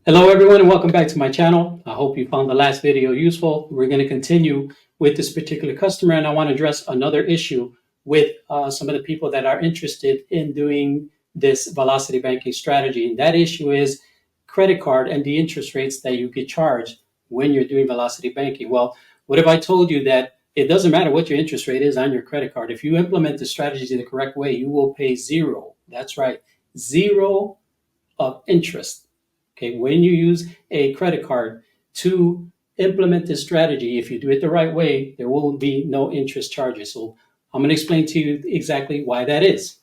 Hello everyone and welcome back to my channel. I hope you found the last video useful. We're going to continue with this particular customer and I want to address another issue with some of the people that are interested in doing this velocity banking strategy. And that issue is credit card and the interest rates that you get charged when you're doing velocity banking. Well, what if I told you that it doesn't matter what your interest rate is on your credit card? If you implement the strategy the correct way, you will pay zero. That's right, zero of interest. Okay, when you use a credit card to implement this strategy, if you do it the right way, there will be no interest charges. So I'm going to explain to you exactly why that is.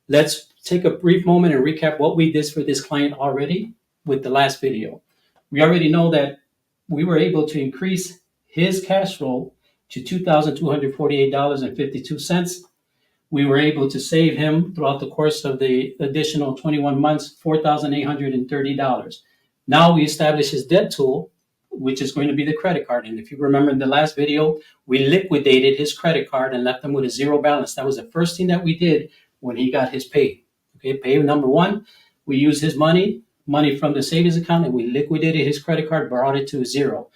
Let's take a brief moment and recap what we did for this client already with the last video. We already know that we were able to increase his cash flow to $2,248.52. We were able to save him throughout the course of the additional 21 months, $4,830. Now we establish his debt tool, which is going to be the credit card. And if you remember in the last video, we liquidated his credit card and left him with a zero balance. That was the first thing that we did when he got his pay. Okay, pay number one, we used his money from the savings account, and we liquidated his credit card, brought it to zero.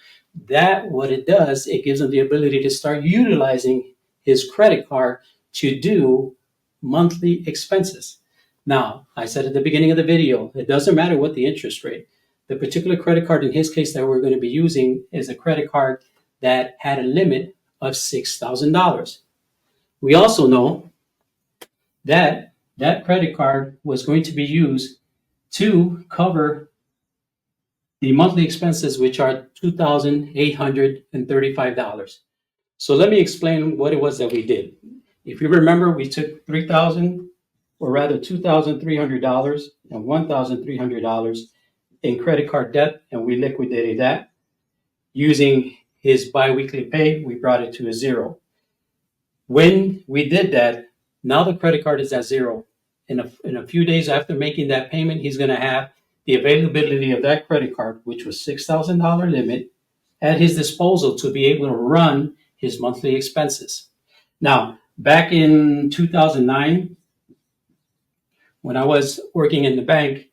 That, what it does, it gives him the ability to start utilizing his credit card to do monthly expenses. Now, I said at the beginning of the video, it doesn't matter what the interest rate. The particular credit card in his case that we're going to be using is a credit card that had a limit of $6,000. We also know that that credit card was going to be used to cover the monthly expenses, which are $2,835. So let me explain what it was that we did. If you remember, we took $3,000, or rather $2,300 and $1,300 in credit card debt, and we liquidated that. Using his biweekly pay, we brought it to a zero. When we did that, now the credit card is at zero. In a few days after making that payment, he's going to have the availability of that credit card, which was $6,000 limit, at his disposal to be able to run his monthly expenses. Now, back in 2009, when I was working in the bank,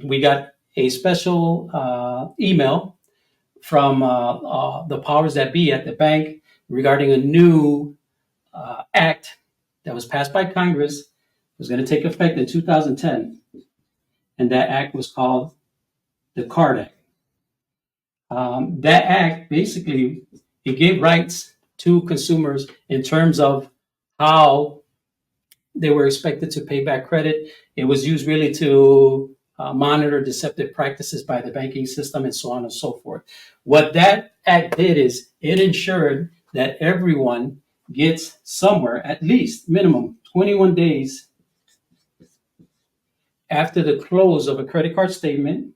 we got a special email from the powers that be at the bank regarding a new act that was passed by Congress. It was going to take effect in 2010, and that act was called the CARD Act. That act basically, it gave rights to consumers in terms of how they were expected to pay back credit. It was used really to monitor deceptive practices by the banking system and so on and so forth. What that act did is it ensured that everyone gets somewhere at least minimum 21 days after the close of a credit card statement,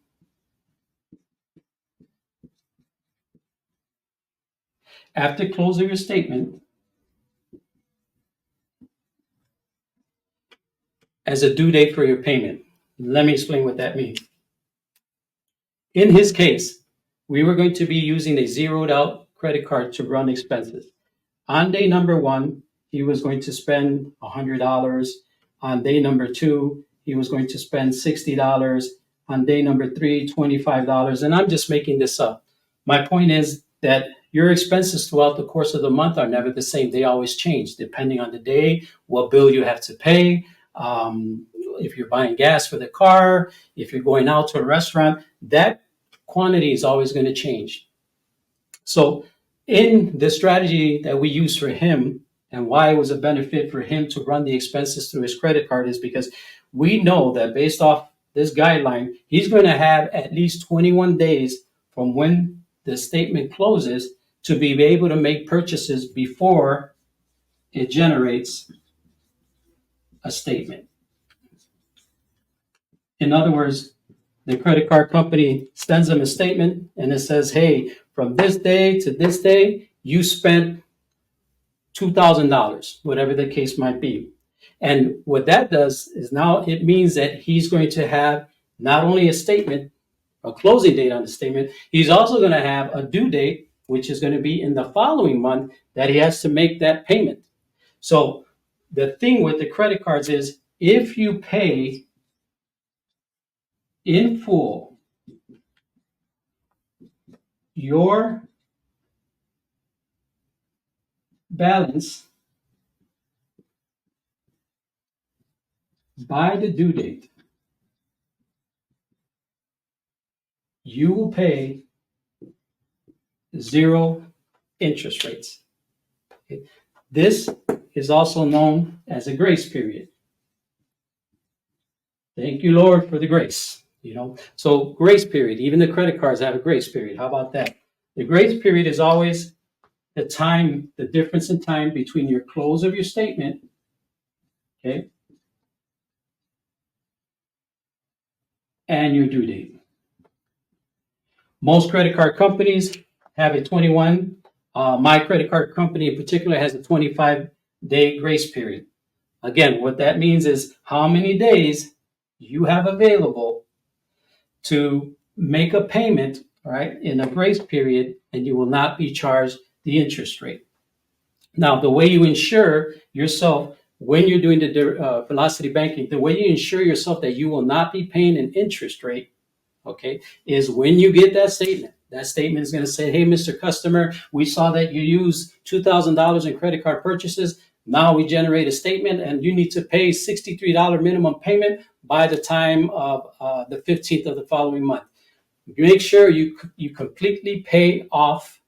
after close of your statement, as a due date for your payment. Let me explain what that means. In his case, we were going to be using a zeroed out credit card to run expenses. On day number one, he was going to spend $100. On day number two, he was going to spend $60. On day number three, $25. And I'm just making this up. My point is that your expenses throughout the course of the month are never the same. They always change depending on the day, what bill you have to pay, if you're buying gas for the car, if you're going out to a restaurant, that quantity is always going to change. So in the strategy that we use for him, and why it was a benefit for him to run the expenses through his credit card, is because we know that based off this guideline, he's going to have at least 21 days from when the statement closes to be able to make purchases before it generates a statement. In other words, the credit card company sends them a statement and it says, hey, from this day to this day, you spent $2,000, whatever the case might be. And what that does is now it means that he's going to have not only a statement, a closing date on the statement, he's also going to have a due date, which is going to be in the following month that he has to make that payment. So the thing with the credit cards is if you pay in full your balance by the due date, you will pay 0 interest rates. Okay. This is also known as a grace period. Thank you, Lord, for the grace. So grace period, even the credit cards have a grace period. How about that? The grace period is always the difference in time between your close of your statement, okay, and your due date. Most credit card companies have a 21. My credit card company in particular has a 25-day grace period. Again, what that means is how many days you have available to make a payment, right, in a grace period, and you will not be charged the interest rate. Now, the way you insure yourself when you're doing the velocity banking, the way you insure yourself that you will not be paying an interest rate, okay, is when you get that statement. That statement is going to say, hey, Mr. Customer, we saw that you used $2,000 in credit card purchases. Now we generate a statement and you need to pay $63 minimum payment by the time of the 15th of the following month. Make sure you completely pay off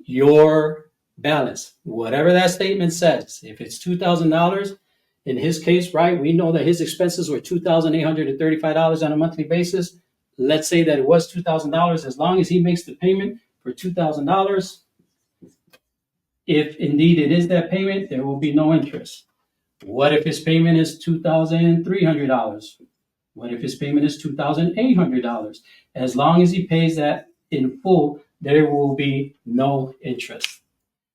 your balance, whatever that statement says. If it's $2,000, in his case, right, we know that his expenses were $2,835 on a monthly basis. Let's say that it was $2,000. As long as he makes the payment for $2,000, if indeed it is that payment, there will be no interest. What if his payment is $2,300? What if his payment is $2,800? As long as he pays that in full, there will be no interest.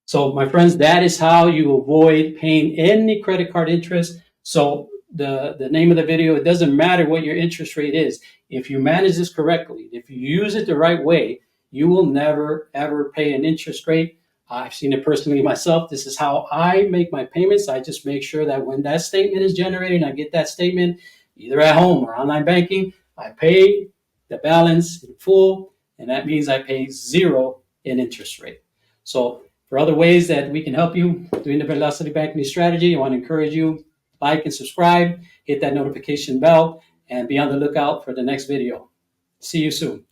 So, my friends, that is how you avoid paying any credit card interest. So, the name of the video, it doesn't matter what your interest rate is. If you manage this correctly, if you use it the right way, you will never, ever pay an interest rate. I've seen it personally myself. This is how I make my payments. I just make sure that when that statement is generated, I get that statement either at home or online banking, I pay the balance in full, and that means I pay 0 in interest rate. So for other ways that we can help you doing the velocity banking strategy, I want to encourage you, like and subscribe, hit that notification bell, and be on the lookout for the next video. See you soon.